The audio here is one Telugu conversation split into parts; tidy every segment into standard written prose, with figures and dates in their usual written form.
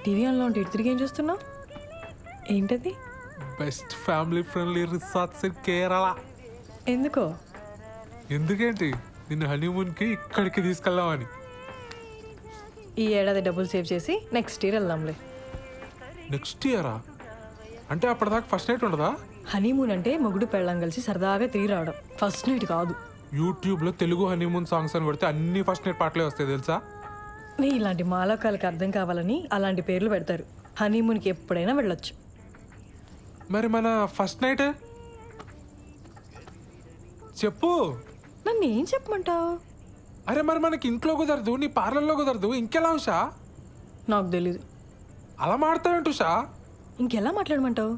టీవీ ఆన్లో ఉంటే తిరిగి ఏం చూస్తున్నావు? ఏంటది? Best family friendly resorts in Kerala. ఎందుకో? ఎందుకేంటి, నిన్ను హనీమూన్కి ఇక్కడికి తీసుకెళ్దామని. ఈ ఏడాది డబ్బులు సేవ్ చేసి నెక్స్ట్ ఇయర్ వెళ్దాంలే. నెక్స్ట్ ఇయరా? అంటే అప్పటిదాకా ఫస్ట్ నైట్ ఉండదా? హనీమూన్ అంటే మొగుడు పెళ్ళం కలిసి సరదాగా తిరిగి రావడం, ఫస్ట్ నైట్ కాదు. యూట్యూబ్లో తెలుగు హనీమూన్ సాంగ్స్ అని కొడితే అన్ని ఫస్ట్ నైట్ పాటలే వస్తాయి తెలుసా? నీ ఇలాంటి మాలోకాలకు అర్థం కావాలని అలాంటి పేర్లు పెడతారు. హనీమూన్కి ఎప్పుడైనా వెళ్ళొచ్చు. మరి మన ఫస్ట్ నైట్ చెప్పు. నన్ను ఏం చెప్పమంటావు? అరే మరి మనకి ఇంట్లో కుదరదు, నీ పార్లర్లో కుదరదు, ఇంకెలా ఉషా? నాకు తెలీదు. అలా మాడతావేంటి ఉషా? ఇంకెలా మాట్లాడమంటావు?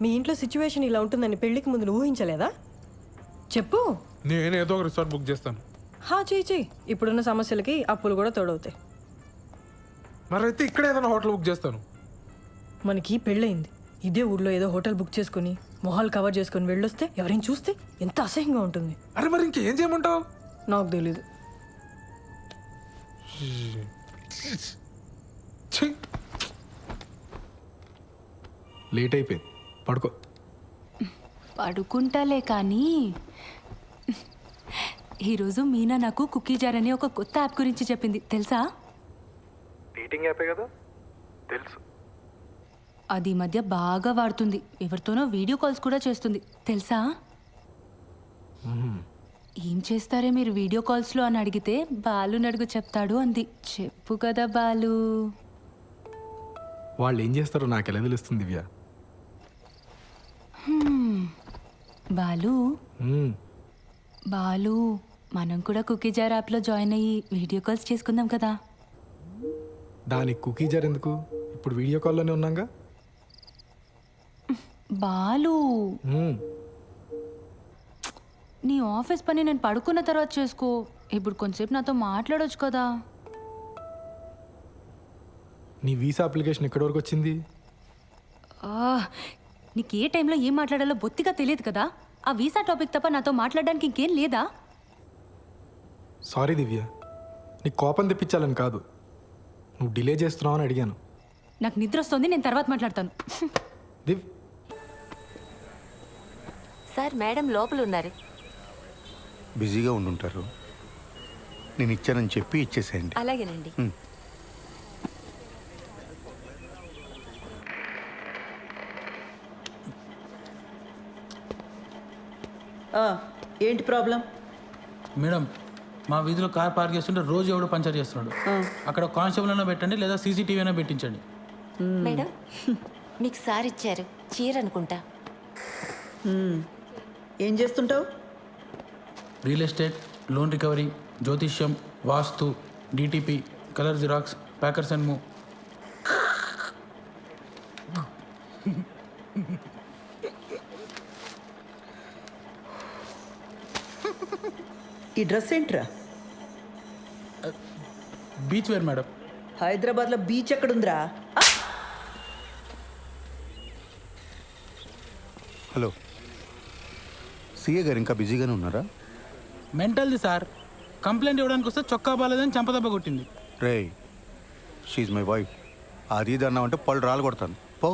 మీ ఇంట్లో సిచ్యువేషన్ ఇలా ఉంటుందని పెళ్లికి ముందు నువ్వు ఊహించలేదా? చెప్పు. నేనేదో ఒక రిసార్ట్ బుక్ చేస్తాను. చెయ్యి. ఇప్పుడున్న సమస్యలకి అప్పులు కూడా తోడవుతాయి. మరి అయితే ఇక్కడ ఏదైనా హోటల్ బుక్ చేస్తాను. మనకి పెళ్ళయింది, ఇదే ఊర్లో ఏదో హోటల్ బుక్ చేసుకుని మొహాలు కవర్ చేసుకుని వెళ్ళొస్తే ఎవరైనా చూస్తే ఎంత అసహ్యంగా ఉంటుంది. అరే మరి ఇంకేం చేయమంటావు? నాకు తెలీదు. లేట్ అయిపోయింది, పడుకో. పడుకుంటాలే కానీ ఈరోజు మీనా నాకు కుకీ జార్ అనే ఒక కొత్త యాప్ గురించి చెప్పింది, తెలుసా? డేటింగ్ యాపే కదా, తెలుసు. అది ఈ మధ్య బాగా వాడుతుంది. ఎవరితోనో వీడియో కాల్స్ కూడా చేస్తుంది, తెలుసా? ఏం చేస్తారే మీరు వీడియో కాల్స్లో అని అడిగితే బాలు నడుగు చెప్తాడు అంది. చెప్పు కదా బాలు. వాళ్ళు ఏం చేస్తారో నాకు ఎలా తెలుస్తుంది దివ్య? బాలు బాలు, మనం కూడా కుకీ జార్ యాప్లో జాయిన్ అయ్యి వీడియో కాల్స్ చేసుకుందాం కదా. దానికి కుకీ జార్ ఎందుకు? ఇప్పుడు వీడియో కాల్లోనే ఉన్నాగా. బాలు, నీ ఆఫీస్ పని నేను పడుకున్న తర్వాత చేసుకో. ఇప్పుడు కొంచెంసేపు నాతో మాట్లాడొచ్చు కదా. నీ వీసా అప్లికేషన్ ఎక్కడి వరకు వచ్చింది? నీకు ఏ టైంలో ఏం మాట్లాడాలో బొత్తిగా తెలియదు కదా. ఆ వీసా టాపిక్ తప్ప నాతో మాట్లాడడానికి ఇంకేం లేదా? సారీ దివ్య, నీ కోపం తెప్పించాలని కాదు, నువ్వు డిలే చేస్తున్నావు అని అడిగాను. నాకు నిద్ర వస్తుంది, నేను తర్వాత మాట్లాడతాను. దివ్. సార్, మేడం లోపల ఉన్నారు. బిజీగా ఉండుంటారు, నేను ఇచ్చానని చెప్పి ఇచ్చేసేయండి. అలాగేనండి. ఏంటి ప్రాబ్లం? మేడం, మా వీధిలో కార్ పార్క్ చేస్తుంటే రోజు ఎవడో పంచర్ చేస్తున్నాడు. అక్కడ కానిస్టేబుల్ అయినా పెట్టండి, లేదా సీసీటీవీ అయినా పెట్టించండి. మేడం, మీకు సార్ ఇచ్చారు, చీర అనుకుంటా. ఏం చేస్తుంటావు? రియల్ ఎస్టేట్, లోన్ రికవరీ, జ్యోతిష్యం, వాస్తు, DTP, colour xerox, packers and move. ఈ డ్రెస్ ఏంట్రా? Beach wear madam. హైదరాబాద్లో బీచ్ ఎక్కడుందిరా? హలో, సిఏ గారు ఇంకా బిజీగానే ఉన్నారా? మెంటల్ది సార్, కంప్లైంట్ ఇవ్వడానికి వస్తే చొక్కా బాలేదని చంపదెబ్బ కొట్టింది. రే, షీఈ్ మై వైఫ్. అది ఇది అన్నామంటే పళ్ళు రాలు కొడతాను. పో.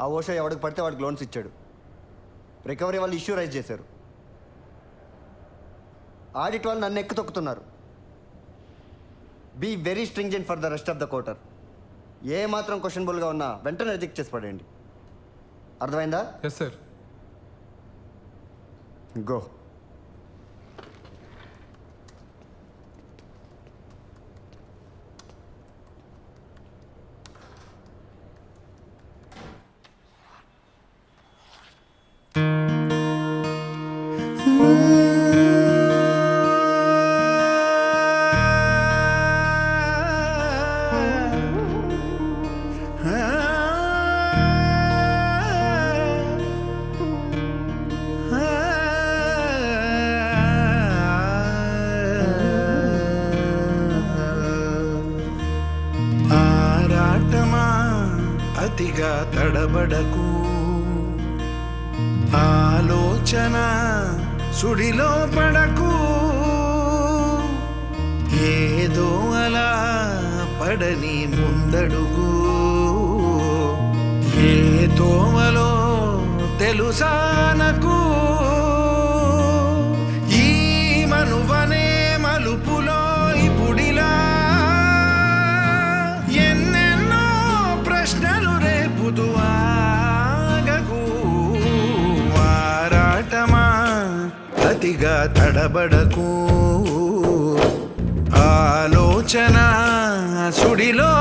ఆ ఓషా ఎవడికి పడితే వాడికి లోన్స్ ఇచ్చాడు. రికవరీ వాళ్ళు ఇష్యూ రైజ్ చేశారు. ఆడిట్ వాళ్ళు నన్ను ఎక్కి తొక్కుతున్నారు. Be very stringent for the rest of the quarter. ఏ మాత్రం క్వశ్చనబుల్గా ఉన్నా వెంటనే రిజెక్ట్ చేసి పడేయండి. అర్థమైందా? Yes sir. గో. అతిగా తడబడకు ఆలోచన సుడిలో పడకు ఏదో అలా పడని ముందడుగు ఏ తోవలో తెలుసానకు ఈ మనువనే మలుపులో ఇప్పుడిలా ఎన్నెన్నో ప్రశ్నలు రేపుతూ ఆగకు ఆరాటమా అతిగా తడబడకు ఆలోచన సుడిలో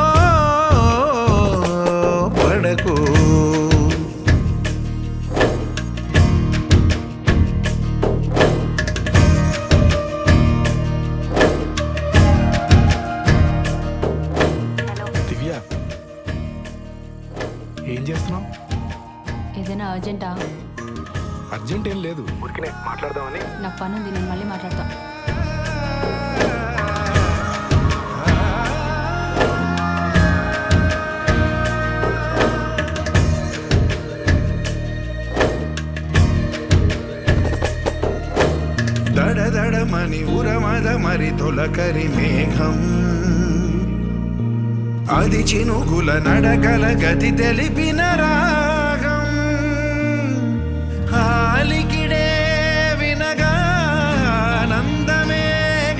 పడకు దివ్య ఏం చేస్తున్నావు? ఏదైనా అర్జెంటా? అర్జెంట్ ఏం లేదు, ఊరికనే మాట్లాడదామని. నాకు పని ఉంది, నేను మళ్ళీ మాట్లాడతా. దడదడమని ఉరమద మరి తొలకరి మేఘం అది చినుగుల నడకల గతి తెలిపిన రాగం హాలికిడే వినగా ఆనందమే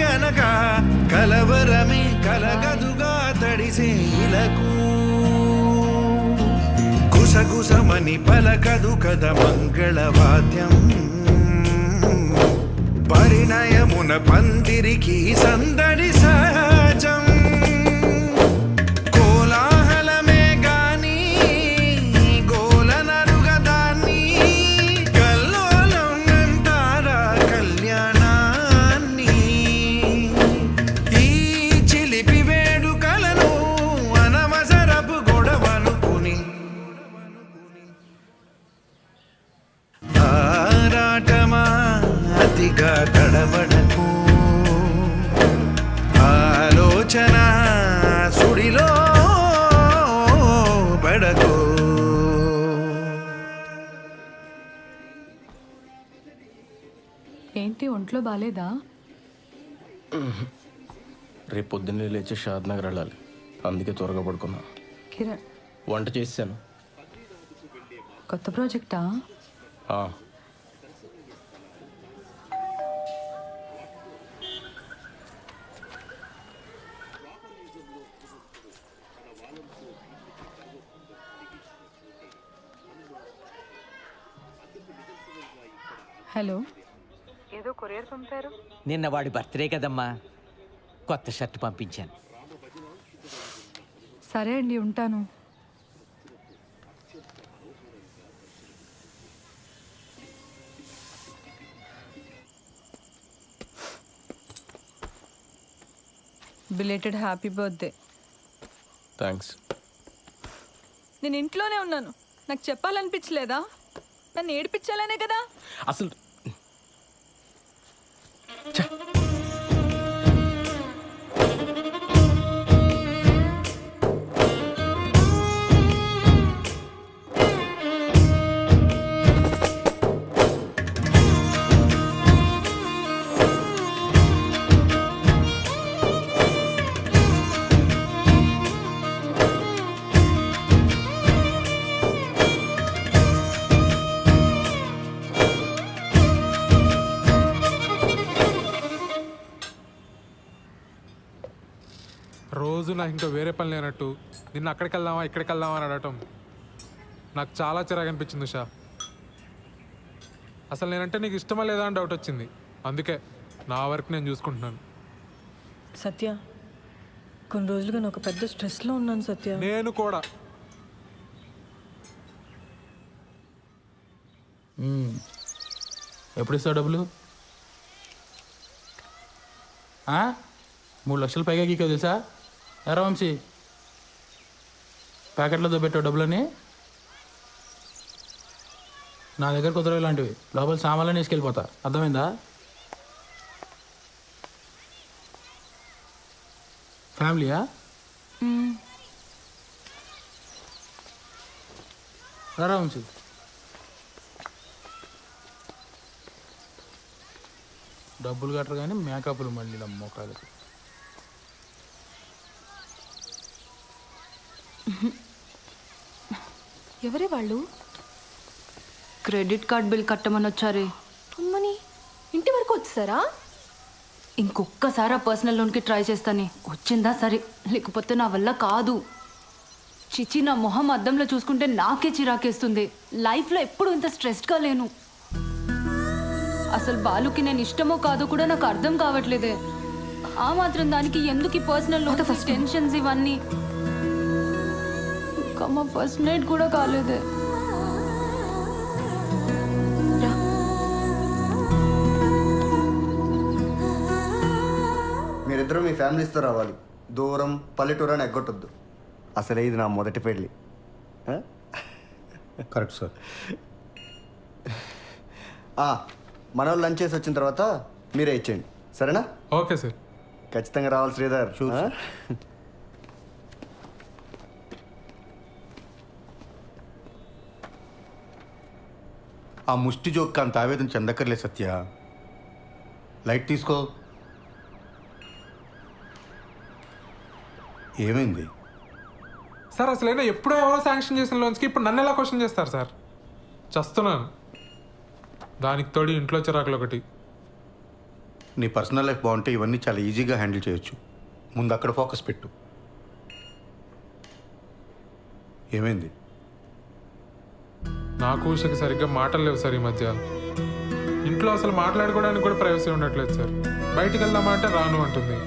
గనక కలవరమే కలగదుగా తడిసే ఇలకు గుసగుసమని పలకదు కద మంగళవాద్యం పరిణయమున పందిరికి సందడి సహజం కోలాహలమే గాని గోలనరుగదాన్ని కల్లోలం అంటారా కళ్యాణాన్ని ఈ చిలిపి వేడుకలను అనవసరపు గొడవనుకుని ఆరాటమా అతిగా తడబడకు ఆలోచన సుడిలో పడకు ఏంటి ఒంట్లో బాగాలేదా? రేపు పొద్దున్నే లేచి షాద్ నగర్ వెళ్ళాలి, అందుకే త్వరగా పడుకున్నా. కిరణ్, వంట చేశాను. కొత్త ప్రాజెక్టా? హలో, ఏదో కొరియర్ పంపారు. నిన్న వాడి బర్త్డే కదమ్మా, కొత్త షర్ట్ పంపించాను. సరే అండి, ఉంటాను. Belated happy birthday. థ్యాంక్స్. నేను ఇంట్లోనే ఉన్నాను, నాకు చెప్పాలనిపించలేదా? నన్ను ఏడిపించాలనే కదా. అసలు రోజు నాకు ఇంకా వేరే పని లేనట్టు నిన్న అక్కడికి వెళ్దామా ఇక్కడికి వెళ్దామా అని అడగటం నాకు చాలా చిరాకు అనిపించింది ఉషా. అసలు నేనంటే నీకు ఇష్టమా లేదా అని డౌట్ వచ్చింది, అందుకే నా వరకు నేను చూసుకుంటున్నాను. సత్య, కొన్ని రోజులుగా నేను ఒక పెద్ద స్ట్రెస్లో ఉన్నాను సత్య. నేను కూడా. ఎప్పుడు ఇస్తావు డబ్బులు? 3 లక్షలు పైగా గీకో తెలుసా? ఎరా వంశీ, ప్యాకెట్లో దొబ్బెట్టావు డబ్బులని. నా దగ్గర కుదరవు ఇలాంటివి, లోపల సామాన్లు తీసుకెళ్ళిపోతా, అర్థమైందా? ఫ్యామిలీయా? రారా ఉంచు. డబ్బులు కట్టరు కానీ మేకప్లు మళ్ళీ మొక్కలకి. ఎవరే వాళ్ళు? క్రెడిట్ కార్డ్ బిల్ కట్టమని వచ్చారే. అమ్మని ఇంటి వరకు వచ్చారా? ఇంకొక్కసారి ఆ పర్సనల్ లోన్కి ట్రై చేస్తానే. వచ్చిందా సరే, లేకపోతే నా వల్ల కాదు. చిచి, నా మొహం అద్దంలో చూసుకుంటే నాకే చిరాకేస్తుంది. లైఫ్లో ఎప్పుడు ఇంత స్ట్రెస్డ్గా లేను. అసలు బాలుకి నేను ఇష్టమో కాదో కూడా నాకు అర్థం కావట్లేదే. ఆ మాత్రం దానికి ఎందుకు ఈ పర్సనల్ లోన్, ఫస్ట్ టెన్షన్స్ ఇవన్నీ. ఇంకా మా ఫస్ట్ నైట్ కూడా కాలేదే. మీరిద్దరూ మీ ఫ్యామిలీస్తో రావాలి. దూరం పల్లెటూరు అని ఎగ్గొట్టొద్దు. అసలే ఇది నా మొదటి పెళ్ళి. Correct sir. మన వాళ్ళు లంచ్ చేసి వచ్చిన తర్వాత మీరే ఇచ్చేయండి, సరేనా? Okay sir. ఖచ్చితంగా రావాలి శ్రీధర్. ఆ ముష్టి జోక్ అంత ఆవేదన చెందక్కర్లే సత్య. లైట్ తీసుకో. ఏమైంది సార్ అసలైనా ఎప్పుడో ఎవరో శాంక్షన్ చేసిన లోన్స్కి ఇప్పుడు నన్ను ఎలా క్వశ్చన్ చేస్తారు సార్? చస్తున్నాను. దానికి తోడి ఇంట్లో చిరాకులు ఒకటి. నీ పర్సనల్ లైఫ్ బాగుంటే ఇవన్నీ చాలా ఈజీగా హ్యాండిల్ చేయొచ్చు. ముందు అక్కడ ఫోకస్ పెట్టు. ఏమైంది? నాకు ఉషకి సరిగ్గా మాటలు లేవు సార్ ఈ మధ్య. ఇంట్లో అసలు మాట్లాడుకోవడానికి కూడా ప్రైవసీ ఉండట్లేదు సార్. బయటికి వెళ్దామా అంటే రాను అంటుంది.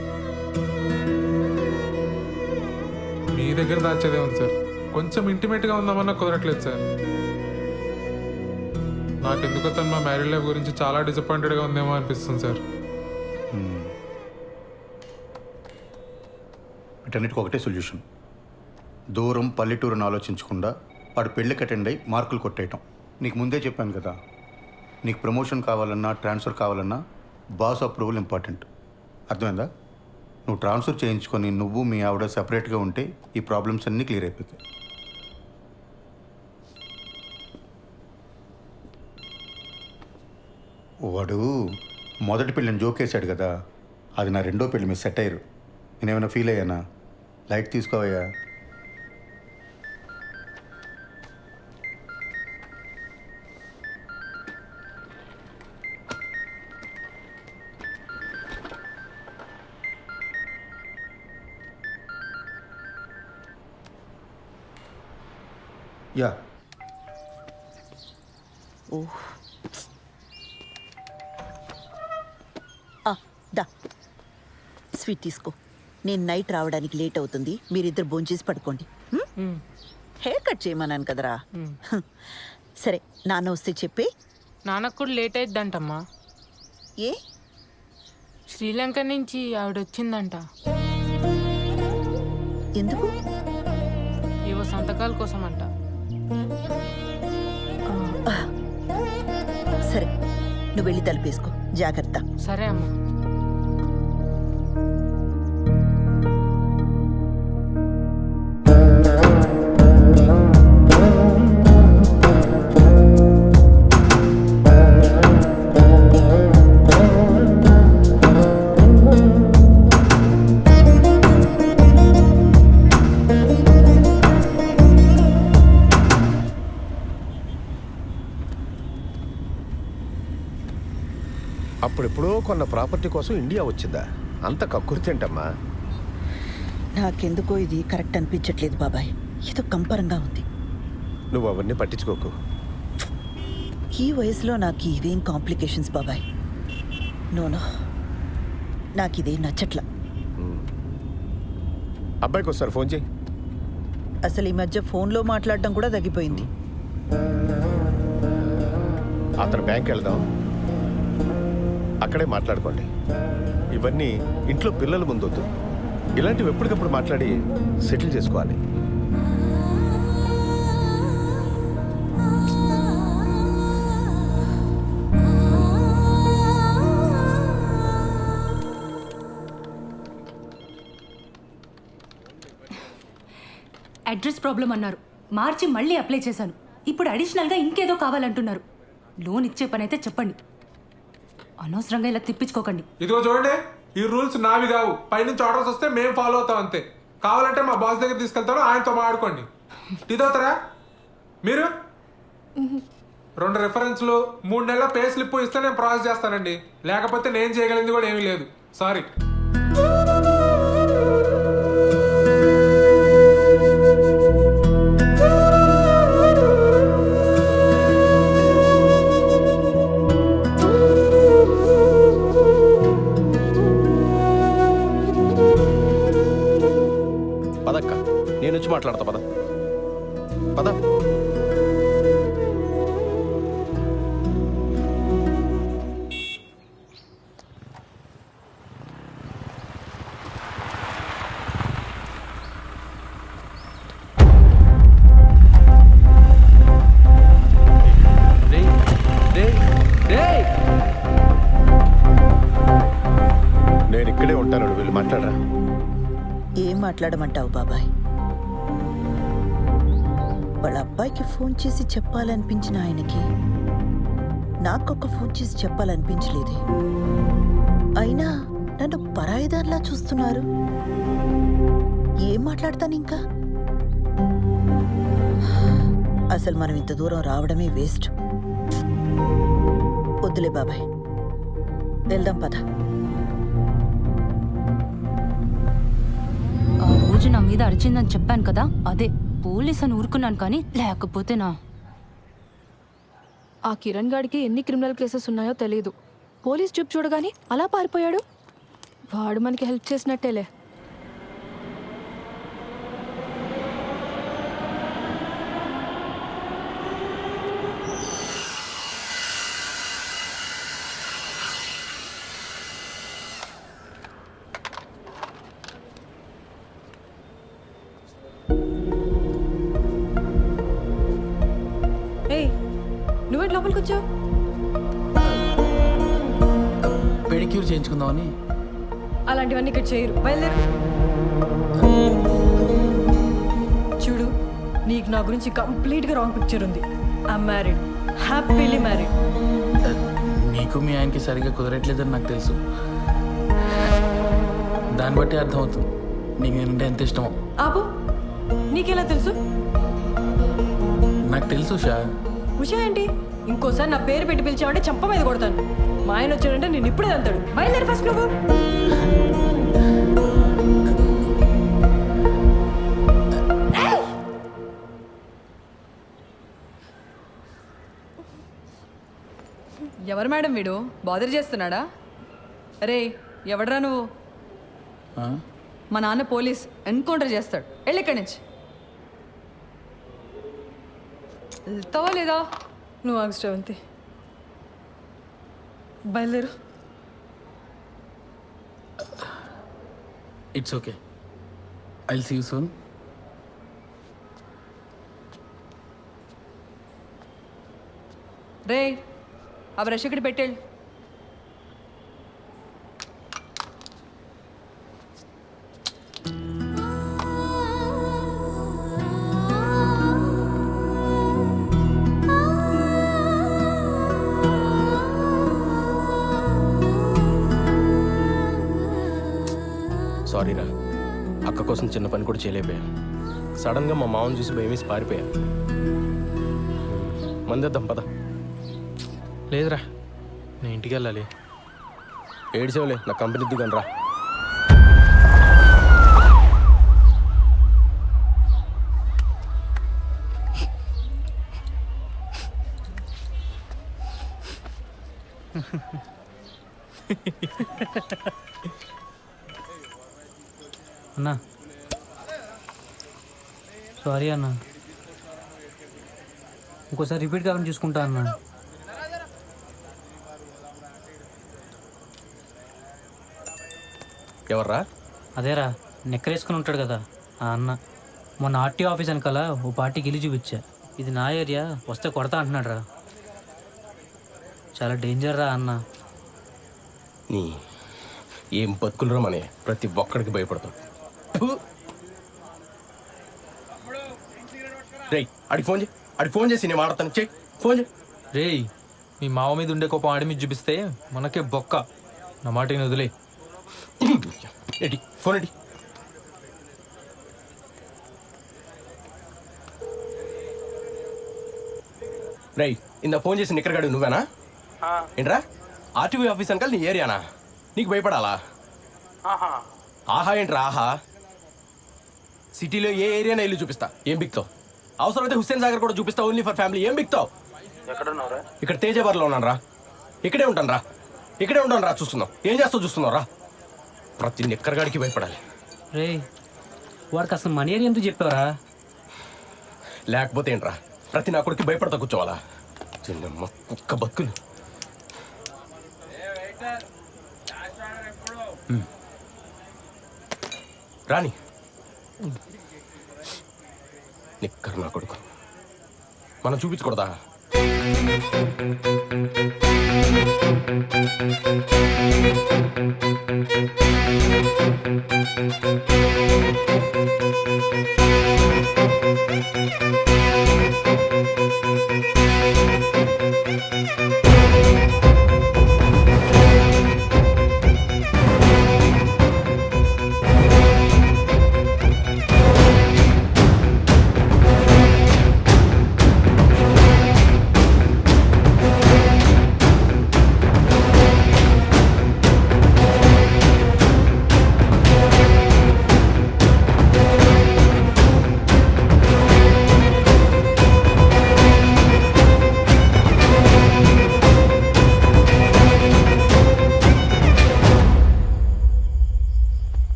మీ దగ్గర దాచేదే ఉంది సార్. కొంచెం ఇంటిమేట్గా ఉందామన్నా కుదరట్లేదు సార్. నాకెందుకో తను మా మ్యారీడ్ లైఫ్ గురించి చాలా డిసప్పాయింటెడ్గా ఉందేమో అనిపిస్తుంది సార్. వీటన్నిటికి ఒకటే సొల్యూషన్. దూరం పల్లెటూరుని ఆలోచించకుండా వాడు పెళ్ళికి అటెండ్ అయ్యి మార్కులు కొట్టేయటం. నీకు ముందే చెప్పాను కదా, నీకు ప్రమోషన్ కావాలన్నా ట్రాన్స్ఫర్ కావాలన్నా బాస్ అప్రూవల్ ఇంపార్టెంట్. అర్థమైందా? నువ్వు ట్రాన్స్ఫర్ చేయించుకొని నువ్వు మీ ఆవిడ సపరేట్గా ఉంటే ఈ ప్రాబ్లమ్స్ అన్నీ క్లియర్ అయిపోతాయి. వాడు మొదటి పెళ్ళిని జోకేశాడు కదా, అది నా రెండో పెళ్ళి మీరు సెట్ అయ్యారు. నేనేమైనా ఫీల్ అయ్యానా? లైట్ తీసుకోవయ్యా. యా. దా స్వీట్ తీసుకో. నేను నైట్ రావడానికి లేట్ అవుతుంది, మీరిద్దరు భోంచేసి పడుకోండి. హెయిర్ కట్ చేయమన్నాను కదరా. సరే, నాన్న వస్తే చెప్పి. నాన్నకు కూడా లేట్ అయిద్దంటమ్మా. ఏ? శ్రీలంక నుంచి ఆవిడ వచ్చిందంట. ఎందుకు? ఏవో సంతకాల కోసం అంట. సరే, నువ్వు వెళ్ళి తలుపేసుకో. జాగ్రత్త. సరే అమ్మా. అప్పుడెప్పుడో కొన్న ప్రాపర్టీ కోసం ఇండియా వచ్చిందా? అంత కక్కుర్తేంటమ్మా? నాకెందుకో ఇది కరెక్ట్ అనిపించట్లేదు బాబాయ్. ఏదో కంపరంగా ఉంది. నువ్వు అవన్నీ పట్టించుకోకు. ఈ వయసులో నాకు ఇవేం కాంప్లికేషన్స్ బాబాయ్. నోనో, నాకు ఇదేం నచ్చట్లా. అబ్బాయికి ఒకసారి ఫోన్ చేయి. అసలు ఈ మధ్య ఫోన్లో మాట్లాడడం కూడా తగ్గిపోయింది. అతను బ్యాంక్ వెళ్దాం, అక్కడే మాట్లాడుకోండి. ఇవన్నీ ఇంట్లో పిల్లల ముందొద్దు. ఇలాంటివి ఎప్పటికప్పుడు మాట్లాడి సెటిల్ చేసుకోవాలి. అడ్రస్ ప్రాబ్లం అన్నారు, మార్చి మళ్ళీ అప్లై చేశాను. ఇప్పుడు అడిషనల్గా ఇంకేదో కావాలంటున్నారు. లోన్ ఇచ్చే పని అయితే చెప్పండి, అనవసరంగా ఇలా తిప్పించుకోకండి. ఇదిగో చూడండి, ఈ రూల్స్ నావి కావు. పైనుంచి ఆర్డర్స్ వస్తే మేము ఫాలో అవుతాం అంతే. కావాలంటే మా బాస్ దగ్గర తీసుకెళ్తాను, ఆయనతో మాట్లాడుకోండి. టీ తాగుతారా మీరు? 2 రెఫరెన్స్లు 3 నెలల పే స్లిప్ ఇస్తే నేను ప్రాసెస్ చేస్తానండి. లేకపోతే నేను చేయగలిగింది కూడా ఏమీ లేదు. సారీ. పదక్క, నేను వచ్చి మాట్లాడతా. పద పద. నేను ఇక్కడే ఉంటాను, నువ్వు వెళ్ళి మాట్లాడరా. ఏం మాట్లాడమంటావు బాబాయ్? వాళ్ళ అబ్బాయికి ఫోన్ చేసి చెప్పాలనిపించిన ఆయనకి నాకొక ఫోన్ చేసి చెప్పాలనిపించలేదే. అయినా నన్ను పరాయిదారిలా చూస్తున్నారు. ఏం మాట్లాడతాను ఇంకా? అసలు మనం ఇంత దూరం రావడమే వేస్ట్. వద్దులే బాబాయ్, వెళ్దాం పద. ఆ రోజు నా మీద అరిచిందని చెప్పాను కదా, అదే పోలీస్ అని ఊరుకున్నాను. కానీ లేకపోతే ఆ కిరణ్ గాడికి ఎన్ని క్రిమినల్ కేసెస్ ఉన్నాయో తెలియదు. పోలీస్ జీప్ చూడగానే అలా పారిపోయాడు. వాడు మనకి హెల్ప్ చేసినట్టేలే. ఏయ్, నువ్వేంటి లోపలికి వచ్చావు? పెడిక్యూర్ చేయించుకుందామని. అలాంటివన్నీ ఇక్కడ చేయరు, బయలుదేరు. చూడు, నీకు నా గురించి కంప్లీట్గా రాంగ్ పిక్చర్ ఉంది. I'm married, happily married. నీకు మీ ఆయనకి సరిగ్గా కుదరట్లేదని నాకు తెలుసు. దాన్ని బట్టి అర్థమవుతుంది నీకు నేనంటే ఎంత ఇష్టమో. ఆపు, నీకెలా తెలుసు? నాకు తెలుసు ఉషా. ఉషా ఏంటి? ఇంకోసారి నా పేరు పెట్టి పిలిచావంటే చంప మీద కొడతాను. మా ఆయన వచ్చాడంటే నేను ఇప్పుడే అంటాడు. బయలుదేరి ఫస్ట్ నువ్వు. ఎవరు మేడం వీడు? బాదర్ చేస్తున్నాడా? అరే ఎవడరా నువ్వు? మా నాన్న పోలీస్, ఎన్కౌంటర్ చేస్తాడు. వెళ్ళి ఇక్కడి నుంచి. వెళ్తావా లేదా? నువ్వు ఆగు శ్రవంతి, బయలుదేరు. It's okay, I will see you soon. రే ఆ బ్రష్ ఇక్కడ పెట్టేళ్ళు. సారీరా, అక్క కోసం చిన్న పని కూడా చేయలేకపోయా. సడన్గా మా మామని చూసి భయమేసి పారిపోయా. మందేద్దాం పద. లేదురా, నేను ఇంటికి వెళ్ళాలి. ఏడ్చేవలే, నా కంపెనీ దిగను రా. అన్నా సారీ అన్నా, ఇంకోసారి రిపీట్ కాకుండా చూసుకుంటా అన్నా. ఎవర్రా? అదేరా, నెక్కరేసుకుని ఉంటాడు కదా ఆ అన్న. మొన్న ఆర్టీఓ ఆఫీస్ వెనకాల ఓ పార్టీకి వెళ్ళి చూపించా. ఇది నా ఏరియా, వస్తే కొడతా అంటున్నాడు రా. చాలా డేంజర్ రా అన్న. నీ ఏం బతుకులరా మనే, ప్రతి ఒక్కడికి భయపడతాం. రేయ్, అడిగి ఫోన్ చేయి. అది ఫోన్ చేసి నేను మాడతాను. చెయ్యి ఫోన్ చేయి. రేయ్, మీ మావ మీద ఉండే కోపం ఆడి మీద చూపిస్తే మనకే బొక్క. నా మాటని వదిలే. ఎడి ఫోన్ ఎడి. రై ఇందా ఫోన్ చేసి నిక్కరగాడు నువ్వేనా? ఏంట్రా ఆర్టీవీ ఆఫీస్ అంకల్ నీ ఏరియానా? నీకు భయపడాలా? ఆహా ఏంట్రా ఆహా? సిటీలో ఏ ఏరియానా ఇల్లు చూపిస్తా, ఏం బిక్తావు? అవసరమైతే హుస్సేన్ సాగర్ కూడా చూపిస్తా, ఓన్లీ ఫర్ ఫ్యామిలీ. ఏం బిక్తావు? ఇక్కడ తేజాబార్లో ఉన్నాను రా. ఇక్కడే ఉంటాను రా, ఇక్కడే ఉంటాను రా. చూస్తున్నావు ఏం చేస్తావు? చూస్తున్నావు రా. ప్రతి నిక్కరగాడికి భయపడాలి. రే వాడికి అసలు మన ఏరియా ఎందుకు చెప్పావరా? లేకపోతే ఏంట్రా ప్రతి నా కొడుకు భయపడతా కూర్చోవాలా? చిన్నమ్మ కుక్క బతుకులు. రాని నిక్కర్ నా కొడుకు మనం చూపించకూడదా?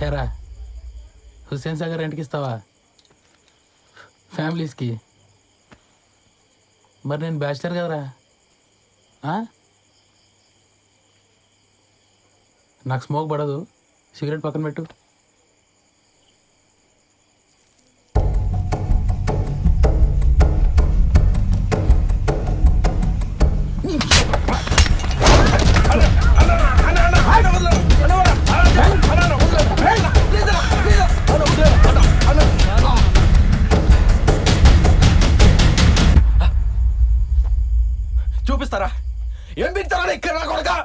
ఏరా హుస్సేన్ సాగర్ రెంట్కి ఇస్తావా ఫ్యామిలీస్కి? మరి నేను బ్యాచిలర్ కదరా. నాకు స్మోక్ పడదు, సిగరెట్ పక్కన పెట్టు. చూపిస్తారా ఏం బిగుతారా ఇక్కడ నా కొడుకా?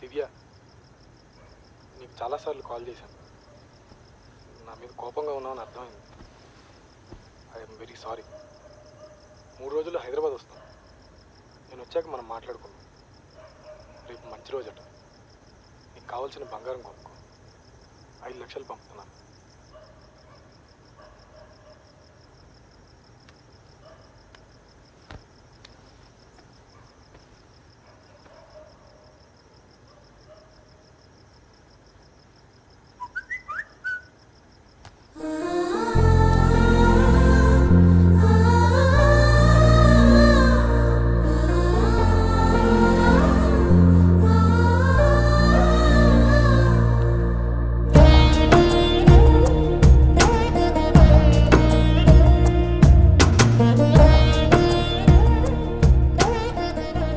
దివ్య, నీకు చాలాసార్లు కాల్ చేశాను. నా మీద కోపంగా ఉన్నావని అర్థమైంది. I'm very sorry. 3 రోజుల్లో హైదరాబాద్ వస్తాను. నేను వచ్చాక మనం మాట్లాడుకుందాం. రేపు మంచి రోజట. నీకు కావాల్సిన బంగారం కొనుక్కో. 5 లక్షలు పంపుతున్నాను.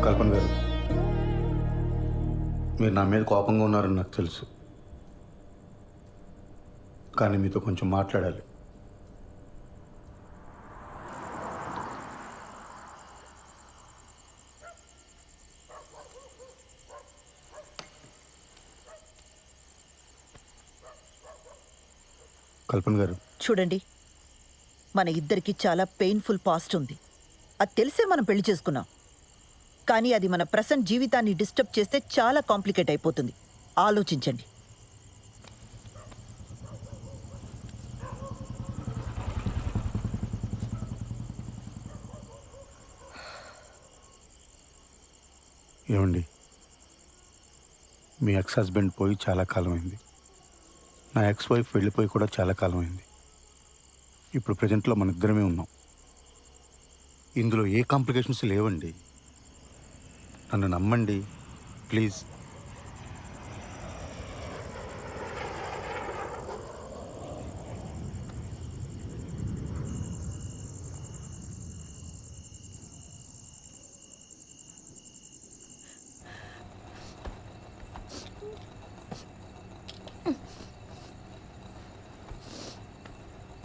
కల్పన గారు, మీరు నా మీద కోపంగా ఉన్నారని నాకు తెలుసు, కానీ మీతో కొంచెం మాట్లాడాలి. కల్పన గారు, చూడండి, మన ఇద్దరికి చాలా పెయిన్ఫుల్ పాస్ట్ ఉంది. అది తెలిసే మనం పెళ్లి చేసుకున్నాం. కానీ అది మన ప్రెసెంట్ జీవితాన్ని డిస్టర్బ్ చేస్తే చాలా కాంప్లికేట్ అయిపోతుంది. ఆలోచించండి. ఏమండి, మీ ఎక్స్ హస్బెండ్ పోయి చాలా కాలం అయింది. నా ఎక్స్ వైఫ్ వెళ్ళిపోయి కూడా చాలా కాలం అయింది. ఇప్పుడు ప్రజెంట్లో మన ఇద్దరమే ఉన్నాం. ఇందులో ఏ కాంప్లికేషన్స్ లేవండి. నన్ను నమ్మండి ప్లీజ్.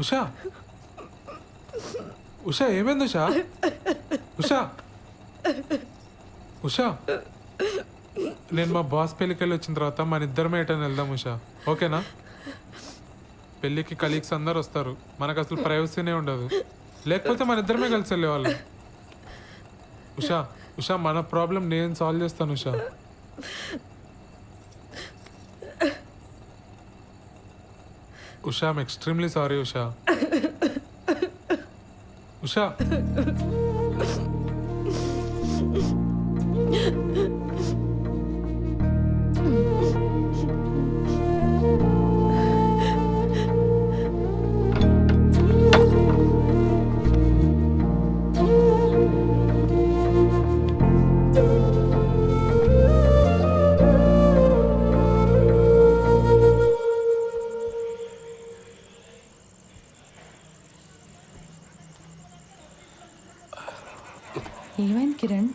ఉషా ఉషా ఏమైంది ఉషా? ఉషా ఉషా నేను మా బాస్ పెళ్ళికి వెళ్ళి వచ్చిన తర్వాత మన ఇద్దరమే ఎటైనా వెళ్దాం ఉషా, ఓకేనా? పెళ్ళికి కలీగ్స్ అందరు వస్తారు, మనకు అసలు ప్రైవసీనే ఉండదు. లేకపోతే మన ఇద్దరమే కలిసి వెళ్ళేవాళ్ళం. ఉషా ఉషా మన ప్రాబ్లం నేను సాల్వ్ చేస్తాను Usha. Usha I'm extremely sorry Usha. Usha ఏమైంది కిరణ్?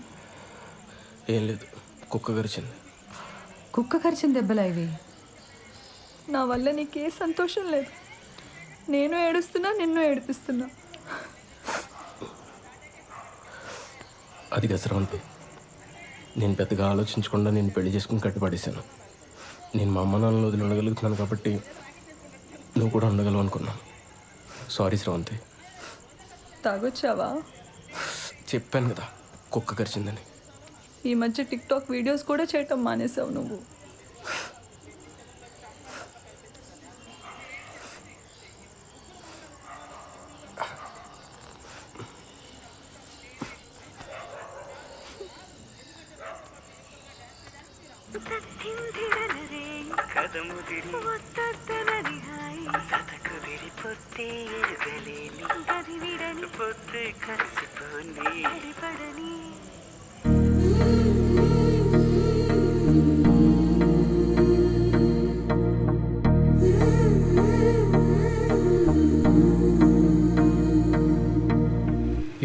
ఏం లేదు, కుక్క గరిచింది. కుక్క కరిచిన దెబ్బలా ఇవి? నా వల్ల నీకే సంతోషం లేదు. నేను ఏడుస్తున్నా, నిన్ను ఏడిపిస్తున్నా. అది గసరవంతి, నేను పెద్దగా ఆలోచించకుండా నేను పెళ్లి చేసుకుని కట్టుపడేశాను. నేను మా అమ్మ నాన్నలు వదిలి ఉండగలుగుతున్నాను కాబట్టి నువ్వు కూడా ఉండగలవు అనుకున్నాను. సారీ శ్రవంతి. తాగొచ్చావా? చెప్పాను కదా కుక్క కరిచిందని. ఈ మధ్య టిక్ టాక్ వీడియోస్ కూడా చేయటం మానేసావు నువ్వు.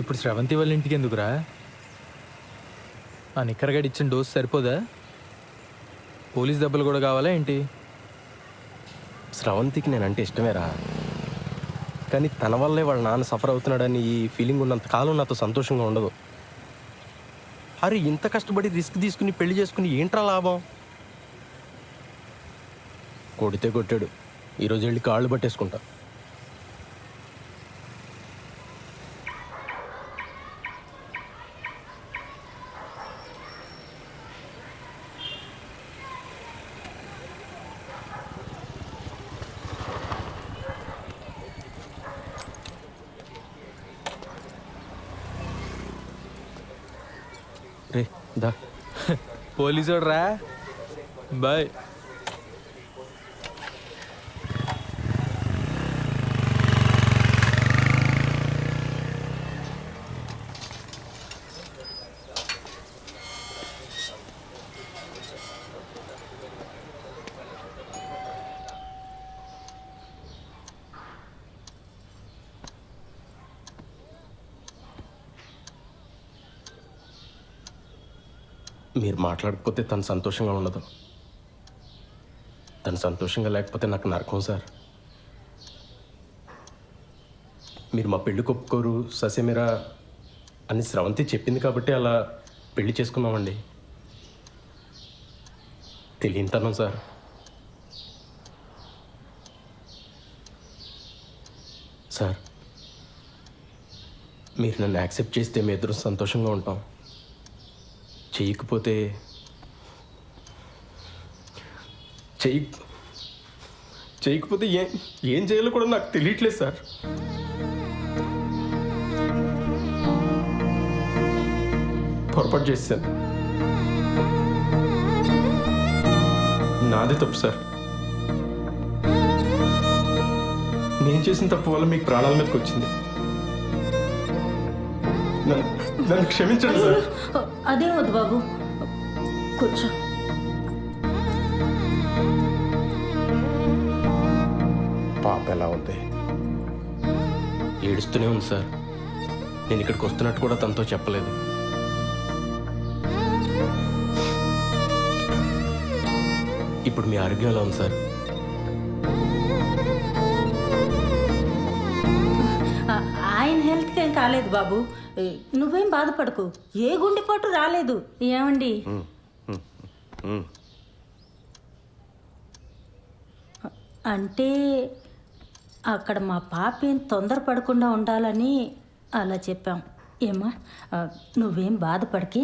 ఇప్పుడు శ్రవంతి వాళ్ళ ఇంటికి ఎందుకురా? ఆ నిక్కరగడి ఇచ్చిన డోస్ సరిపోదా? పోలీస్ దెబ్బలు కూడా కావాలా ఏంటి? స్రవంతికి నేనంటే ఇష్టమేరా, కానీ తన వల్లే వాళ్ళ నాన్న సఫర్ అవుతున్నాడని ఈ ఫీలింగ్ ఉన్నంత కాలం నాతో సంతోషంగా ఉండదు. అరే ఇంత కష్టపడి రిస్క్ తీసుకుని పెళ్లి చేసుకుని ఏంట్రా లాభం? కొడితే కొట్టాడు, ఈరోజు వెళ్ళి కాళ్ళు పట్టేసుకుంటా. రే దా. పోలీసోడు రా, బాయ్. మీరు మాట్లాడకపోతే తను సంతోషంగా ఉండదు. తను సంతోషంగా లేకపోతే నాకు నరకం సార్. మీరు మా పెళ్లి ఒప్పుకోరు ససేమిరా అని స్రవంతి చెప్పింది కాబట్టి అలా పెళ్లి చేసుకున్నామండి. తెలియనితనం సార్. సార్ మీరు నన్ను యాక్సెప్ట్ చేస్తే మీ ఇద్దరు సంతోషంగా ఉంటాం. చేయకపోతే ఏం చేయాలో కూడా నాకు తెలియట్లేదు సార్. పొరపాటు చేశాను, నాదే తప్పు సార్. నేను చేసిన తప్పు వల్ల మీకు ప్రాణాల మీదకి వచ్చింది. నన్ను క్షమించండి సార్. అదే వద్దు బాబు, కూర్చో. పాప ఎలా ఉంది? ఏడుస్తూనే ఉంది సార్. నేను ఇక్కడికి వస్తున్నట్టు కూడా తనతో చెప్పలేదు. ఇప్పుడు మీ ఆరోగ్యం ఎలా ఉంది సార్? ఆయన హెల్త్కి ఏం కాలేదు బాబు, నువ్వేం బాధపడకు. ఏ గుండెపోటు రాలేదు. ఏమండి? అంటే అక్కడ మా పాప ఏం తొందరపడకుండా ఉండాలని అలా చెప్పాం. ఏమ్మా, నువ్వేం బాధపడకి.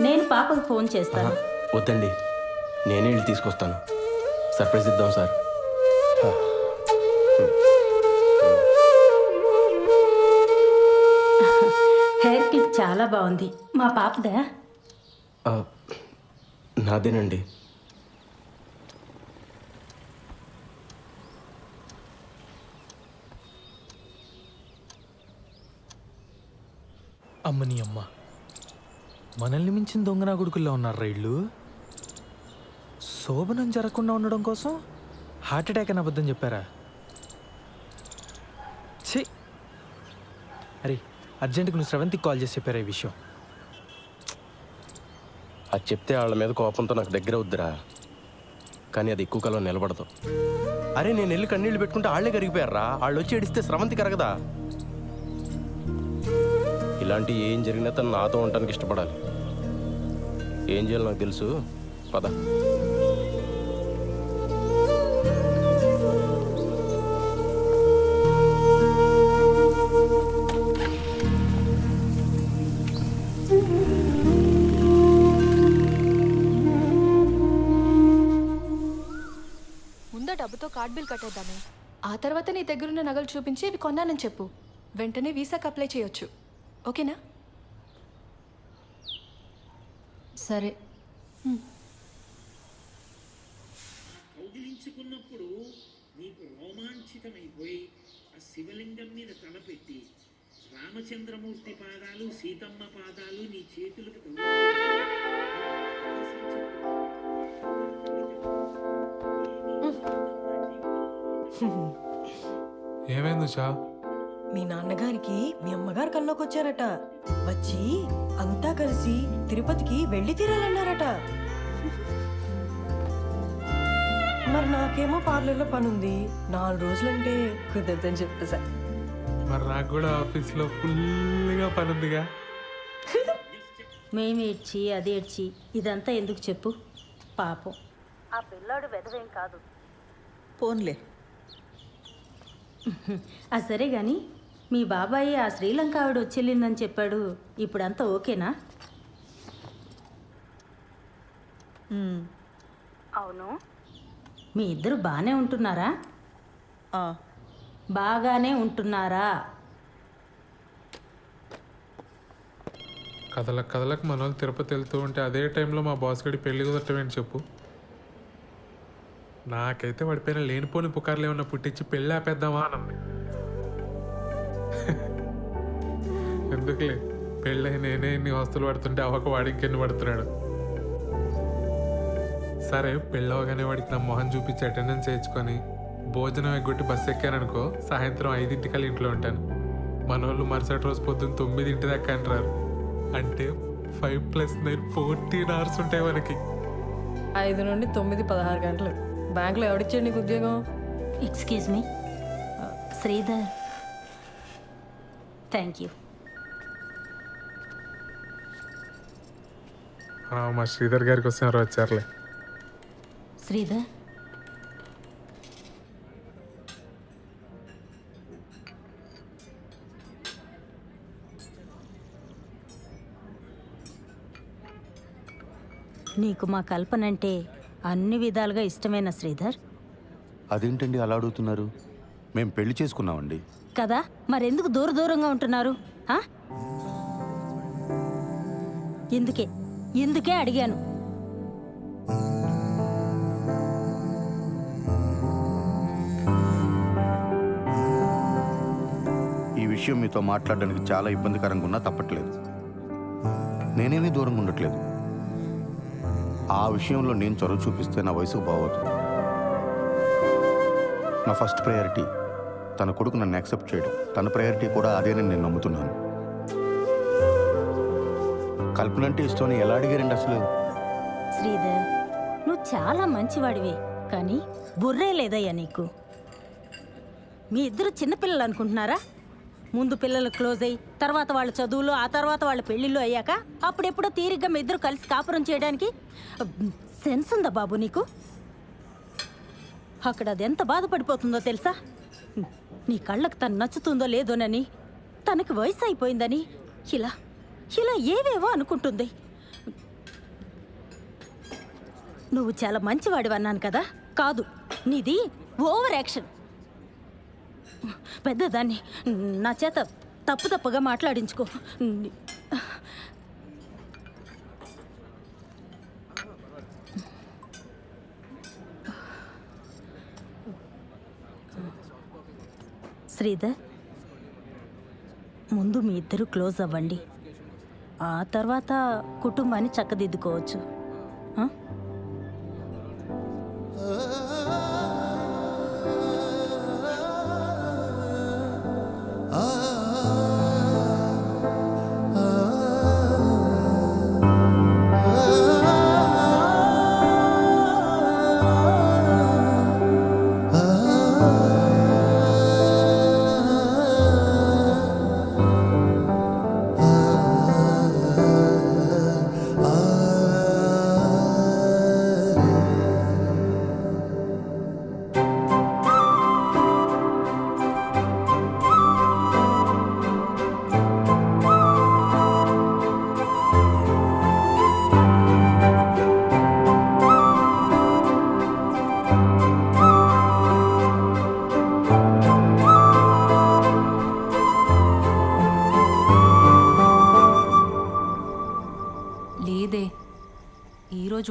నేను పాపకు ఫోన్ చేస్తాను. వద్దండి, నేనే వెళ్ళి తీసుకొస్తాను. సర్ప్రైజ్ ఇద్దాం సార్. హెయిర్ క్లిప్ చాలా బాగుంది. మా పాపదా? నాదేనండి. అమ్మని అమ్మ, మనల్ని మించిన దొంగనా కొడుకుల్లో ఉన్నారు రైళ్ళు. శోభనం జరగకుండా ఉండడం కోసం హార్ట్ అటాక్ అని అబద్ధం చెప్పారా? ఛీ! అరే, అర్జెంటుగా నువ్వు శ్రవంతికి కాల్ చేసి చెప్పారా ఈ విషయం? అది చెప్తే వాళ్ళ మీద కోపంతో నాకు దగ్గర వద్దురా, కానీ అది ఎక్కువ కాలం నిలబడదు. అరే, నేను వెళ్ళి కన్నీళ్ళు పెట్టుకుంటే వాళ్ళే కరిగిపోయారా. వాళ్ళు వచ్చి ఏడిస్తే స్రవంతి కరగదా? ఇలాంటి ఏం జరిగినా తను నాతో ఉండటానికి ఇష్టపడాలి. ఏం చేయాలో నాకు తెలుసు. పద. ముందా డబ్బుతో కార్డ్ బిల్ కట్టేద్దామే. ఆ తర్వాత నీ దగ్గరున్న నగలు చూపించి ఇవి కొన్నానని చెప్పు. వెంటనే వీసాకి అప్లై చేయొచ్చు. ఓకేనా? సరే. కౌగిలించుకున్నప్పుడు నీకు రోమాంచితమైపోయి ఆ శివలింగం మీద తలపెట్టి రామచంద్రమూర్తి పాదాలు సీతమ్మ పాదాలు నీ చేతులకు ఏమైంది ఉషా? మీ నాన్నగారికి మీ అమ్మగారు కల్లోకి వచ్చారట. వచ్చి అంతా కలిసి తిరుపతికి వెళ్ళి తీరాలన్నారట. మరి నాకేమో పార్లర్లో పని ఉంది. 4 రోజులంటే కుదరదని చెప్పేసా. మరి నాకు కూడా ఆఫీస్లో ఫుల్గా పని ఉందిగా. మేము ఏడ్చి అది ఏడ్చి ఇదంతా ఎందుకు చెప్పు? పాపం ఆ పిల్లాడు వెదవేం కాదు. పోన్లే. సరే కానీ మీ బాబాయి ఆ శ్రీలంక ఆవిడ వచ్చేళ్ళిందని చెప్పాడు. ఇప్పుడంతా ఓకేనా? అవును. మీ ఇద్దరు బాగానే ఉంటున్నారా? బాగానే ఉంటున్నారా? కథలకు మన వాళ్ళు తిరుపతి వెళ్తూ ఉంటే అదే టైంలో మా బాస్ గడి పెళ్లి కుదరటమేంటి చెప్పు. నాకైతే వాడిపోయిన లేనిపోని పుకార్లు ఏమన్నా పుట్టించి పెళ్ళి ఆపేద్దామా అనంది. ఎందుకులే, పెళ్ళై నేనే ఇన్ని వస్తువులు పడుతుంటే అవక వాడి ఇంకెన్ని పడుతున్నాడు. సరే, పెళ్ళవగానే వాడికి నా మొహం చూపించి అటెండెన్స్ వేయించుకొని భోజనం ఎగ్గొట్టి బస్సు ఎక్కాననుకో, సాయంత్రం 5 ఇంట్లో ఉంటాను. మన వాళ్ళు మరుసటి రోజు పొద్దున్న 9 దాకా అంటారు. అంటే 5 + 9 14 hours ఉంటాయి మనకి. 5 నుండి 9 16 గంటలు. బ్యాంకులో ఎవడిచ్చాడు నీకు ఉద్యోగం? Excuse me, Sridhar. Thank you. మా శ్రీధర్ గారికి వస్తున్నారు, వచ్చారులే. శ్రీధర్, నీకు మా కల్పన అంటే అన్ని విధాలుగా ఇష్టమైన శ్రీధర్? అదేంటండి అలా అడుగుతున్నారు? మేము పెళ్లి చేసుకున్నామండి. కదా, మరెందుకు దూరంగా ఉంటున్నారు? ఎందుకే అడిగాను. ఈ విషయం మీతో మాట్లాడడానికి చాలా ఇబ్బందికరంగా ఉన్నా తప్పట్లేదు. నేనేమీ దూరంగా ఉండట్లేదు. ఆ విషయంలో నేను చొరవ చూపిస్తే నా వయసుకు బాగోదు. నా ఫస్ట్ ప్రయారిటీ తన కొడుకు నన్ను యాక్సెప్ట్ చేయడం. తన ప్రయారిటీ కూడా అదేనని నేను నమ్ముతున్నాను. కల్పన అంటే ఇష్టం ఎలా అడిగారండి అసలు? శ్రీధర్, నువ్వు చాలా మంచివాడివే, కానీ బుర్రే లేదయ్యా నీకు. మీ ఇద్దరు చిన్నపిల్లలు అనుకుంటున్నారా? ముందు పిల్లలు క్లోజ్ అయ్యి తర్వాత వాళ్ళ చదువులు, ఆ తర్వాత వాళ్ళ పెళ్ళిళ్ళు అయ్యాక అప్పుడెప్పుడో తీరిగ్గా మీ ఇద్దరు కలిసి కాపురం చేయడానికి సెన్స్ ఉందా బాబు నీకు? అక్కడ అది ఎంత బాధపడిపోతుందో తెలుసా? నీ కళ్ళకు తను నచ్చుతుందో లేదోనని, తనకి వయసు అయిపోయిందని ఇలా ఇలా ఏవేవో అనుకుంటుంది. నువ్వు చాలా మంచివాడివి అన్నాను కదా, కాదు, నీది ఓవర్ యాక్షన్. పెద్దదాన్ని నా చేత తప్పుగా మాట్లాడించుకో. శ్రీధర్, ముందు మీ ఇద్దరు క్లోజ్ అవ్వండి, ఆ తర్వాత కుటుంబాన్ని చక్కదిద్దుకోవచ్చు.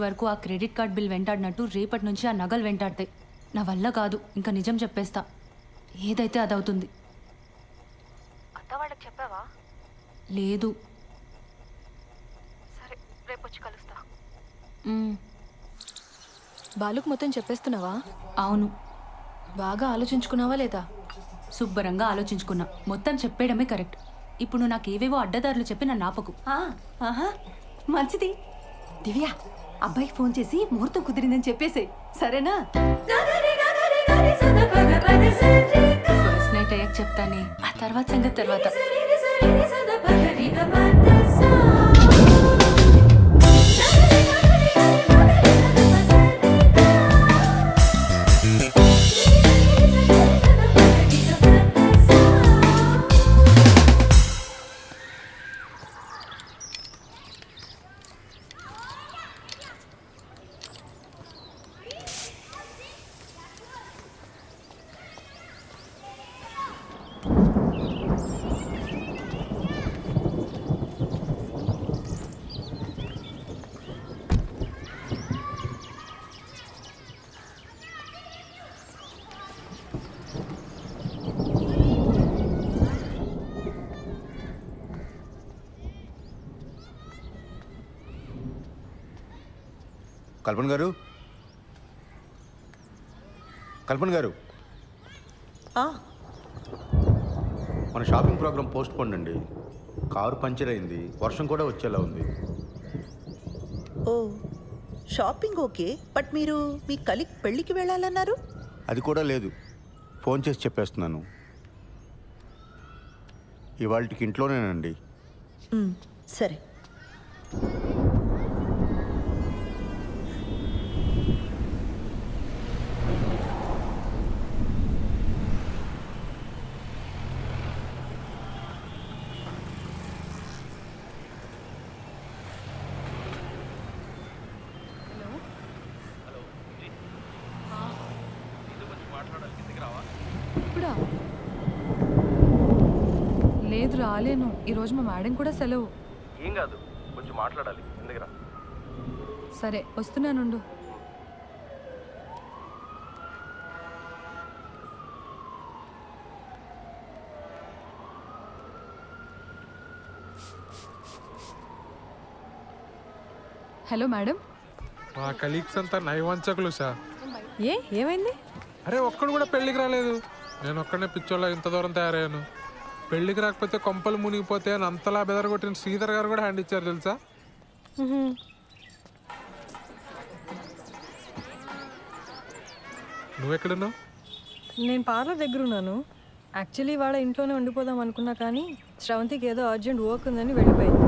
వరకు ఆ క్రెడిట్ కార్డ్ బిల్ వెంటాడినట్టు రేపటి నుంచి ఆ నగలు వెంటాడతాయి. నా వల్ల కాదు, ఇంకా నిజం చెప్పేస్తా. ఏదైతే అదవుతుంది. వాళ్ళకి చెప్పావా? లేదు. సరే, రేపు వచ్చి కలుస్తా. బాలుకు మొత్తం చెప్పేస్తున్నావా? అవును. బాగా ఆలోచించుకున్నావా లేదా? శుభ్రంగా ఆలోచించుకున్నా. మొత్తం చెప్పేయడమే కరెక్ట్. ఇప్పుడు నువ్వు నాకు ఏవేవో అడ్డదారులు చెప్పి నన్ను ఆపకు. మంచిది. దివ్య, అబ్బాయికి ఫోన్ చేసి ముహూర్తం కుదిరిందని చెప్పేసే, సరేనా? ఫస్ట్ నైట్ అయ్యాక చెప్తానే, ఆ తర్వాత సంగతి తర్వాత. కల్పన గారు, కల్పన గారు, మన షాపింగ్ ప్రోగ్రామ్ పోస్ట్ పోన్ అండి. కారు పంచర్ అయింది, వర్షం కూడా వచ్చేలా ఉంది. ఓ, షాపింగ్ ఓకే, బట్ మీరు మీ కలీగ్ పెళ్ళికి వెళ్ళాలన్నారు? అది కూడా లేదు, ఫోన్ చేసి చెప్పేస్తున్నాను. ఇవాళకి ఇంట్లోనేనండి. సరే. ఇప్పుడా? లేదు, రాలేను. ఈరోజు మా మేడం కూడా సెలవు. ఏం కాదు, గురించి మాట్లాడాలి ఎందుకురా. సరే వస్తున్నానుండు. Hello madam. మా కలీగ్స్ అంతా నైవంచకులు సార్. ఏమైంది? అరే ఒక్కడు కూడా పెళ్ళికి రాలేదు. నేను ఒక్కడనే పిచ్చోళ్ళ ఇంత దూరం తయారయ్యాను. పెళ్ళికి రాకపోతే కొంపలు మునిగిపోతే అని అంతలా బెదరగొట్టిన శ్రీధర్ గారు కూడా హ్యాండ్ ఇచ్చారు తెలుసా. నువ్వెక్కడున్నావు? నేను పార్లర్ దగ్గర ఉన్నాను. యాక్చువల్లీ వాడ ఇంట్లోనే ఉండిపోదాం అనుకున్నా కానీ శ్రవంతికి ఏదో అర్జెంట్ వర్క్ ఉందని వెళ్ళిపోయింది.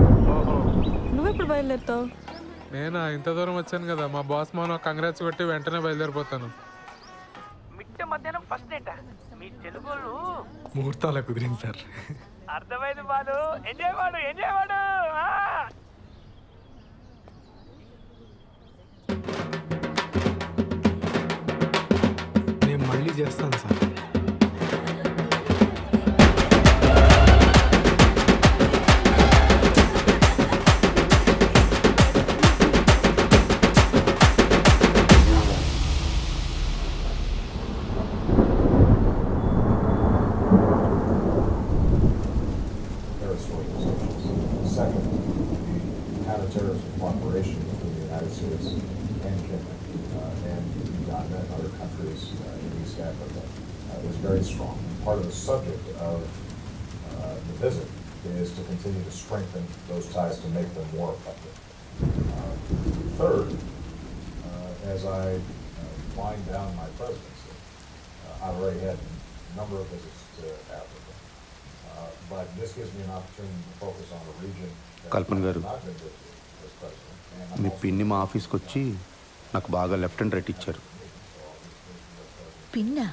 నువ్వెప్పుడు బయలుదేరుతావు? నేను ఇంత దూరం వచ్చాను కదా, మా బాస్ మనం కంగ్రాట్స్ కొట్టి వెంటనే బయలుదేరిపోతాను. మిట్ట మధ్యాహ్నం ఫస్ట్ డేటా మీ తెలుగులు ముహూర్తాల కుదిరింది సార్. అర్థమైంది బాలు. ఎంజాయ్ వాడు ఎంజాయ్ వాడు. నేను మళ్ళీ చేస్తాను sir. Second, the counterterrorism cooperation between the United States and Kenya and Uganda and other countries in East Africa is very strong. Part of the subject of the visit is to continue to strengthen those ties to make them more effective. Third, as I wind down my presidency, I've already had a number of visits to Africa. But this gives me an opportunity to focus on a region కల్పన గారు, that I've been visiting as president. మీ పిన్ని మా ఆఫీస్కి వచ్చి నాకు బాగా లెఫ్ట్ అండ్ రైట్ ఇచ్చారు. పిన్నా?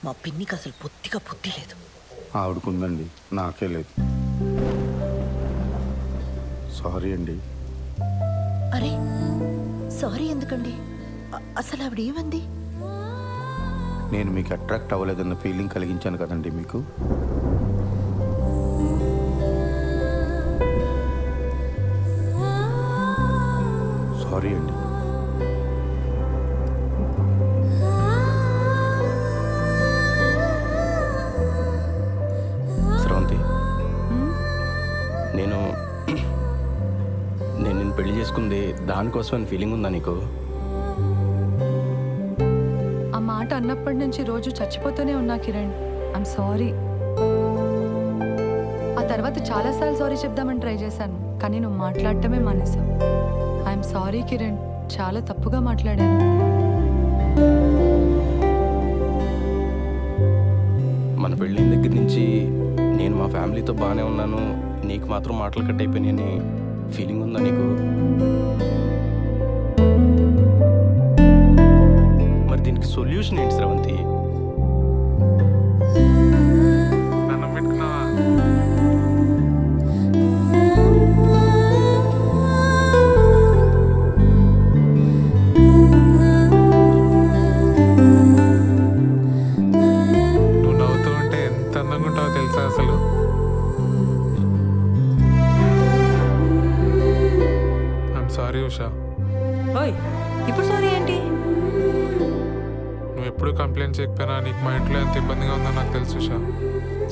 మా పిన్నికి అసలు పొత్తిగా బుద్ధి లేదు. ఆవిడకుందండి, నాకే లేదు. సారీ అండి. అరే సారీ ఎందుకండి? అసలు ఆవిడ ఏమంది? నేను మీకు అట్రాక్ట్ అవ్వలేదన్న ఫీలింగ్ కలిగించాను కదండి మీకు. సారీ అండి. శ్రవంతి, నేను నిన్ను పెళ్లి చేసుకుంది దానికోసం అని ఫీలింగ్ ఉందా నీకు? ఆ మాట అన్నప్పటి నుంచి రోజు చచ్చిపోతూనే ఉన్నా కిరణ్. I'm sorry. ఆ తర్వాత చాలాసార్లు సారీ చెప్దామని ట్రై చేశాను కానీ నువ్వు మాట్లాడటమే మానేశావు. ఐఎమ్ సారీ కిరణ్, చాలా తప్పుగా మాట్లాడాను. మన పెళ్ళైన దగ్గర నుంచి నేను మా ఫ్యామిలీతో బాగానే ఉన్నాను, నీకు మాత్రం మాటలు కట్ అయిపోయినాయని ఫీలింగ్ ఉందా నీకు? మరి దీనికి సొల్యూషన్ ఏంటి శ్రవంతి? నన్ను పెట్టుకున్నావా? నువ్వు నవ్వుతూ ఉంటే ఎంత అందంగా ఉంటావో తెలుసా అసలు. I'm sorry Usha. ఓయ్, ఇప్పుడు సారీ ఏంటి? నువ్వు ఎప్పుడు కంప్లైంట్ చేయకపోయినా నీకు మా ఇంట్లో ఎంత ఇబ్బందిగా ఉందో నాకు తెలుసు ఉషా.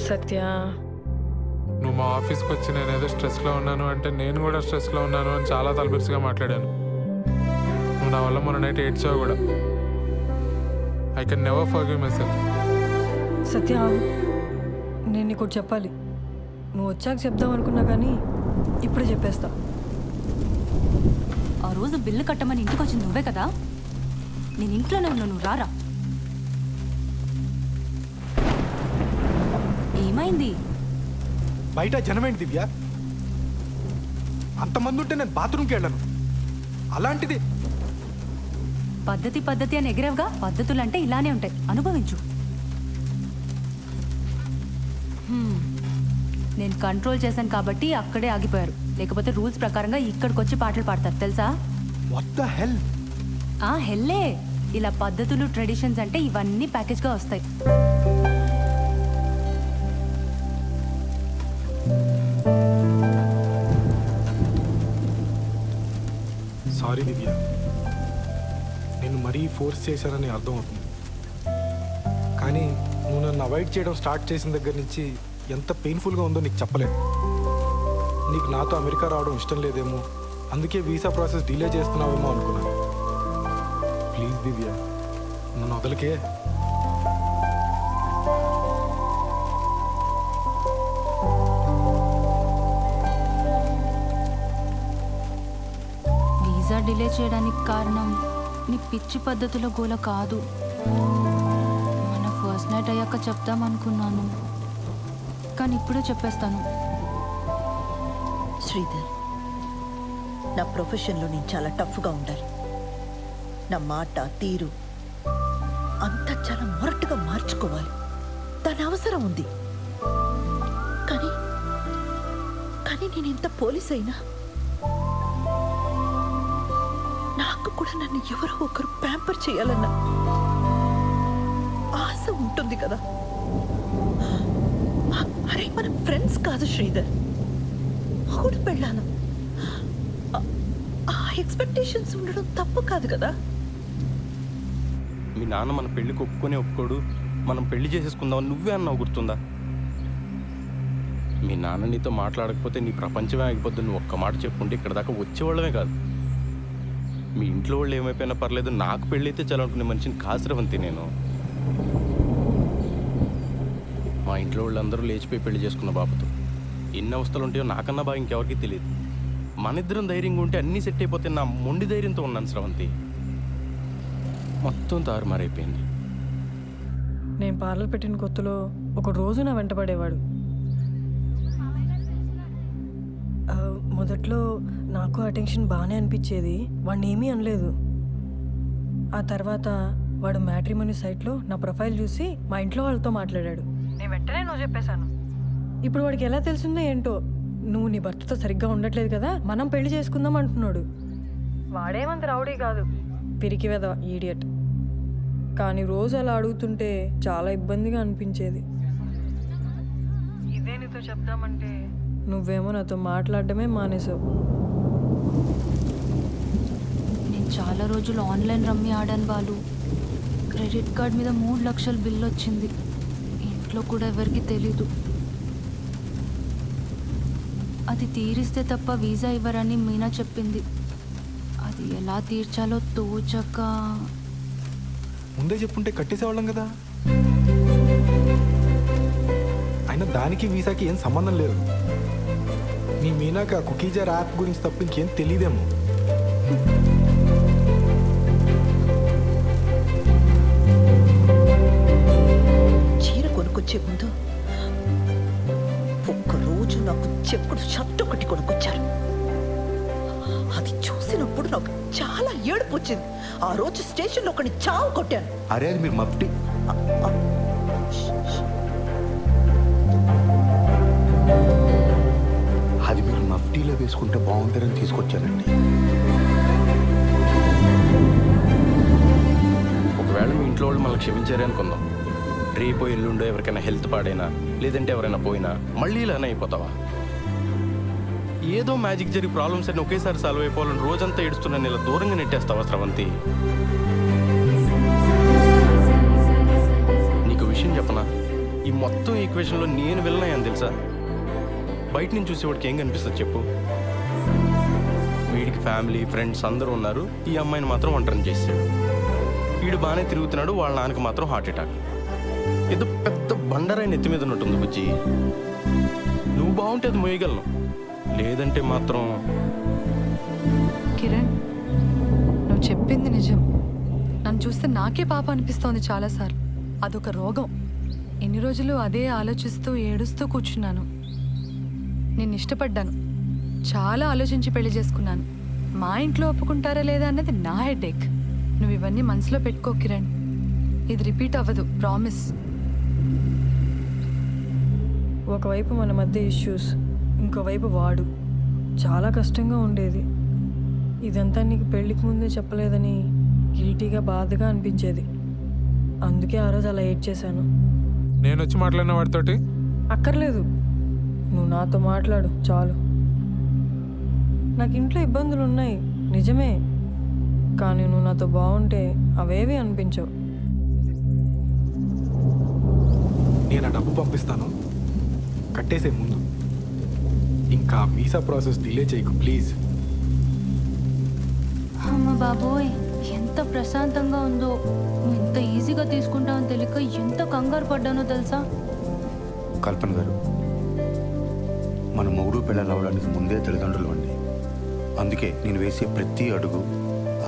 సత్య, నువ్వు మా ఆఫీస్కి వచ్చి నేను ఏదో స్ట్రెస్లో ఉన్నాను అంటే నేను కూడా స్ట్రెస్లో ఉన్నాను అని చాలా తలబిరుసుగా మాట్లాడాను. నువ్వు నా వల్ల మొన్న నైట్ ఏడ్చావు కూడా. I can never forgive myself. Satya, నేను నీకు ఒకటి చెప్పాలి. నువ్వు వచ్చాక చెప్దాం అనుకున్నా కానీ ఇప్పుడే చెప్పేస్తా. ఆ రోజు బిల్లు కట్టమని ఇంటికి వచ్చింది నువ్వే కదా. నేను ఇంట్లోనే ఉన్నా, నువ్వు రారా. ఏమైంది? బయట జనమేంటి దివ్య? అంతమంది ఉంటే నేను బాత్రూమ్కి వెళ్ళను. అలాంటిది పద్ధతి అని ఎగిరేవుగా. పద్ధతులు అంటే ఇలానే ఉంటాయి, అనుభవించు. నేను కంట్రోల్ చేశాను కాబట్టి అక్కడే ఆగిపోయారు. లేకపోతే రూల్స్ ప్రకారంగా ఇక్కడికి వచ్చి పాటలు పాడతారు తెలుసా. What the hell? హెల్లే. ఇలా పద్ధతులు ట్రెడిషన్స్ అంటే ఇవన్నీ ప్యాకేజ్గా వస్తాయి. సారీ దివ్య, నేను మరీ ఫోర్స్ చేశానని అర్థం అవుతుంది. కానీ నువ్వు నన్ను అవాయిడ్ చేయడం స్టార్ట్ చేసిన దగ్గర నుంచి ఎంత పెయిన్ఫుల్గా ఉందో నీకు చెప్పలేను. నీకు నాతో అమెరికా రావడం ఇష్టం లేదేమో, అందుకే వీసా ప్రాసెస్ డిలే చేస్తున్నావేమో అనుకున్నాను. ప్లీజ్ దివ్య, నన్ను వదలకే. వీసా డిలే చేయడానికి కారణం నీ పిచ్చి పద్ధతుల గోల కాదు. మన ఫస్ట్ నైట్ అయ్యాక చెప్తామనుకున్నాను, కానీ ఇప్పుడే చెప్పేస్తాను. శ్రీధర్, నా ప్రొఫెషన్లో నేను చాలా టఫ్గా ఉండాలి. నా మాట తీరు అంతా చాలా మొరటుగా మార్చుకోవాలి. దాని అవసరం ఉంది. కానీ కానీ నేను ఎంత పోలీస్ అయినా నాకు కూడా నన్ను ఎవరో ఒకరు ప్యాంపర్ చేయాలన్న ఆశ ఉంటుంది కదా. అరే, మనం ఫ్రెండ్స్ కాదు శ్రీధర్, కూడా పెళ్ళాను. ఆ ఎక్స్పెక్టేషన్స్ ఉండడం తప్పు కాదు కదా. మీ నాన్న మన పెళ్ళికి ఒప్పుకోడు, మనం పెళ్లి చేసేసుకుందామని నువ్వే అన్నావు, గుర్తుందా? మీ నాన్న నీతో మాట్లాడకపోతే నీ ప్రపంచమే ఆగిపోద్దు నువ్వు ఒక్క మాట చెప్పుంటే ఇక్కడ దాకా వచ్చేవాళ్ళమే కాదు. మీ ఇంట్లో వాళ్ళు ఏమైపోయినా పర్లేదు, నాకు పెళ్ళైతే చాలనుకునే మనిషిని కాశ్రవంతి నేను. మా ఇంట్లో వాళ్ళందరూ లేచిపోయి పెళ్లి చేసుకున్న బాబుతో ఎన్ని అవస్థలు ఉంటాయో నాకన్నా బాగా ఇంకెవరికి తెలియదు. మన ఇద్దరం ధైర్యంగా ఉంటే అన్నీ సెట్ అయిపోతే నా మొండి ధైర్యంతో ఉన్నాను స్రవంతి. మొత్తం తారుమారైపోయింది. నేను పార్లర్ పెట్టిన కొత్తలో ఒక రోజు నా వెంటపడేవాడు. మొదట్లో నాకు ఆ టెన్షన్ బాగానే అనిపించేది, వాడిని ఏమీ అనలేదు. ఆ తర్వాత వాడు మ్యాట్రిమోనీ సైట్లో నా ప్రొఫైల్ చూసి మా ఇంట్లో వాళ్ళతో మాట్లాడాడు. నేను వెంటనే నువ్వు చెప్పేశాను. ఇప్పుడు వాడికి ఎలా తెలిసిందో ఏంటో, నువ్వు నీ భర్తతో సరిగ్గా ఉండట్లేదు కదా, మనం పెళ్లి చేసుకుందాం అంటున్నాడు. వాడేమంత రౌడీ కాదు, పిరికి వెధవ, ఈడియట్. కానీ రోజు అలా అడుగుతుంటే చాలా ఇబ్బందిగా అనిపించేది. ఇదే నీతో చెప్దామంటే నువ్వేమో నాతో మాట్లాడడమే మానేసావు. నేను చాలా రోజులు ఆన్లైన్ రమ్మీ ఆడాను వాళ్ళు. క్రెడిట్ కార్డ్ మీద 3 లక్షల బిల్లు వచ్చింది. ఇంట్లో కూడా ఎవరికి తెలీదు. అది తీరిస్తే తప్ప వీసా ఇవ్వరని మీనా చెప్పింది. అది ఎలా తీర్చాలో తోచక. ముందే చెప్పుంటే కట్టేసేవాళ్ళం కదా. అయినా దానికి వీసాకి ఏం సంబంధం లేదు. మీ మీనాక కుకీజార్ యాప్ గురించి తప్ప ఇంకేం తెలియదేమో. చీర కొనుక్కొచ్చే ముందు ఒక్కరోజు నాకు చెప్పుడు షర్ట్ ఒకటి కొనుక్కొచ్చారు. అది చూసినప్పుడు నాకు చాలా ఏడుపు వచ్చింది. ఆ రోజు స్టేషన్లో ఒకటి చావు కొట్టాను. అరే అది మీరు మఫ్టీ అది మీరు మఫ్టీలో వేసుకుంటే బాగుంటారని తీసుకొచ్చానండి. ఒకవేళ మీ ఇంట్లో వాళ్ళు మనల్ని క్షమించారే అనుకుందాం. రేపో ఎల్లుండో ఎవరికైనా హెల్త్ పాడైనా లేదంటే ఎవరైనా పోయినా మళ్ళీ ఇలానే అయిపోతావా? ఏదో మ్యాజిక్ జరిగి ప్రాబ్లమ్స్ అన్ని ఒకేసారి సాల్వ్ అయిపోవాలని రోజంతా ఏడుస్తున్నాను ఇలా దూరంగా నెట్టేస్తావా స్రవంతి? నీకు విషయం చెప్పనా, ఈ మొత్తం ఈక్వేషన్లో నేను వెళ్ళినాయని తెలుసా? బయట నుంచి చూసేవాడికి ఏం కనిపిస్తుంది చెప్పు? వీడికి ఫ్యామిలీ ఫ్రెండ్స్ అందరూ ఉన్నారు, ఈ అమ్మాయిని మాత్రం ఒంటరిని చేసాడు. వీడు బాగానే తిరుగుతున్నాడు, వాళ్ళ నాన్నకి మాత్రం హార్ట్ అటాక్. ఏదో పెద్ద బండరాయి నెత్తి మీద ఉన్నట్టుంది బుజ్జి. నువ్వు బాగుంటే అది మోయగలను, లేదంటే మాత్రం. కిరణ్, నువ్వు చెప్పింది నిజం. నన్ను చూస్తే నాకే పాప అనిపిస్తోంది చాలాసార్లు. అదొక రోగం. ఎన్ని రోజులు అదే ఆలోచిస్తూ ఏడుస్తూ కూర్చున్నాను. నేను ఇష్టపడ్డాను, చాలా ఆలోచించి పెళ్లి చేసుకున్నాను. మా ఇంట్లో ఒప్పుకుంటారా లేదా అన్నది నా హెడేక్. నువ్వు ఇవన్నీ మనసులో పెట్టుకో కిరణ్. ఇది రిపీట్ అవ్వదు, ప్రామిస్. ఒకవైపు మన మధ్య ఇష్యూస్, ఇంకోవైపు వాడు. చాలా కష్టంగా ఉండేది. ఇదంతా నీకు పెళ్ళికి ముందే చెప్పలేదని గిల్టీగా బాధగా అనిపించేది. అందుకే ఆ రోజు అలా ఏడ్ చేశాను. నేను వచ్చి మాట్లాడిన వాడితోటి అక్కర్లేదు, నువ్వు నాతో మాట్లాడు చాలు. నాకు ఇంట్లో ఇబ్బందులు ఉన్నాయి నిజమే, కానీ నువ్వు నాతో బాగుంటే అవేవి అనిపించవు. నేను ఆ డబ్బు పంపిస్తాను, కట్టేసే ముందు. ఇంకా వీసా ప్రాసెస్ డిలే చేయకు ప్లీజ్. అమ్మ బాబోయ్, ఎంత ప్రశాంతంగా ఉందో. నువ్వు ఎంత ఈజీగా తీసుకుంటావని తెలియక ఎంత కంగారు పడ్డానో తెలుసా? కల్పన గారు, మన మొగుడు పిల్లలు అవడానికి ముందే తల్లిదండ్రులు అండి. అందుకే నేను వేసే ప్రతి అడుగు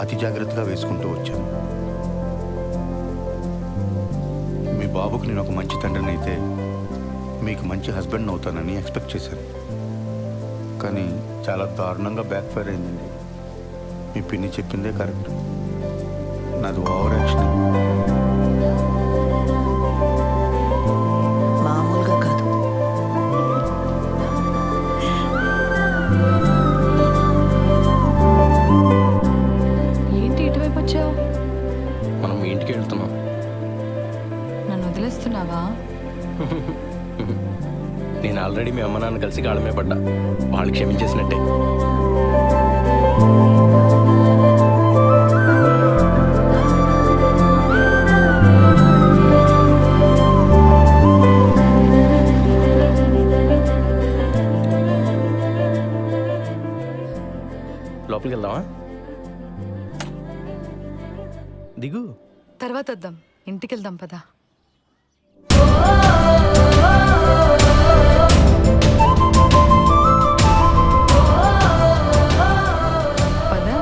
అతి జాగ్రత్తగా వేసుకుంటూ వచ్చాను. మీ బాబుకు నేను ఒక మంచి తండ్రిని అయితే మీకు మంచి హస్బెండ్ అవుతానని ఎక్స్పెక్ట్ చేశాను. కానీ చాలా దారుణంగా బ్యాక్ ఫైర్ అయిందండి. మీ పిన్ని చెప్పిందే కరెక్ట్. నాది ఓవర్ యాక్షన్. మామూలుగా కాదు. ఏంటి ఇటువైపు వచ్చావు? మనం మీ ఇంటికి వెళ్తున్నాం. నన్ను వదిలేస్తున్నావా? నేను ఆల్రెడీ మీ అమ్మ నాన్న కలిసి కాళ్ళమే పడ్డా. వాళ్ళు క్షమించేసినట్టే. లోపలికి వెళ్దామా? దిగు. తర్వాత వద్దాం, ఇంటికి వెళ్దాం పదా. పదా.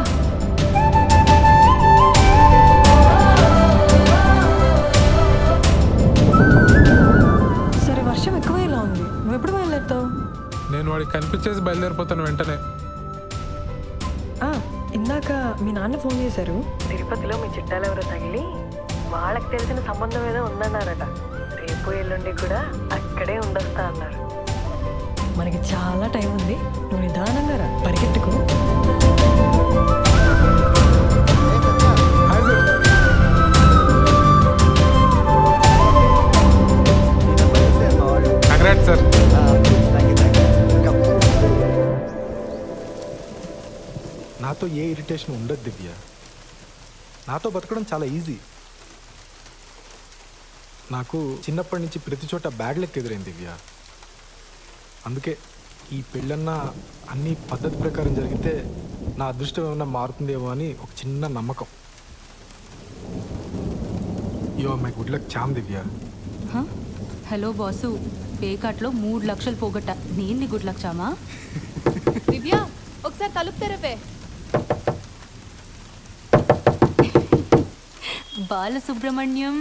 సరే, వర్షం ఎక్కువైలా ఉంది. నువ్వు ఎప్పుడు బయలుదేరుతావు? నేను వాడికి కనిపించేసి బయలుదేరిపోతాను వెంటనే. ఇందాక మీ నాన్న ఫోన్ చేశారు. తిరుపతిలో మీ చుట్టాలు ఎవరో తగిలి వాళ్ళకి తెలిసిన సంబంధం ఏదో ఉందన్నారట. రేపు ఎల్లుండి కూడా అక్కడే ఉండొస్తా అన్నారు. మనకి చాలా టైం ఉంది, నువ్వు నిదానంగా రా, పరిగెట్టుకు. Congrats sir. నాతో ఏ ఇరిటేషన్ ఉండదు దివ్య. నాతో బతకడం చాలా ఈజీ. నాకు చిన్నప్పటి నుంచి ప్రతి చోట బ్యాడ్ లెక్క ఎదురైంది దివ్య. అందుకే ఈ పెళ్ళన్నా అన్ని పద్ధతి ప్రకారం జరిగితే నా అదృష్టం ఏమన్నా మారుతుందేమో అని ఒక చిన్న నమ్మకం. Yo my good luck charm Divya. Hello boss, పేకాట్లో 3 లక్షలు పోగొట్ట. నేను గుడ్ లక్ చామా? దివ్య, ఒకసారి తలుపు తెరవే. బాలసుబ్రహ్మణ్యం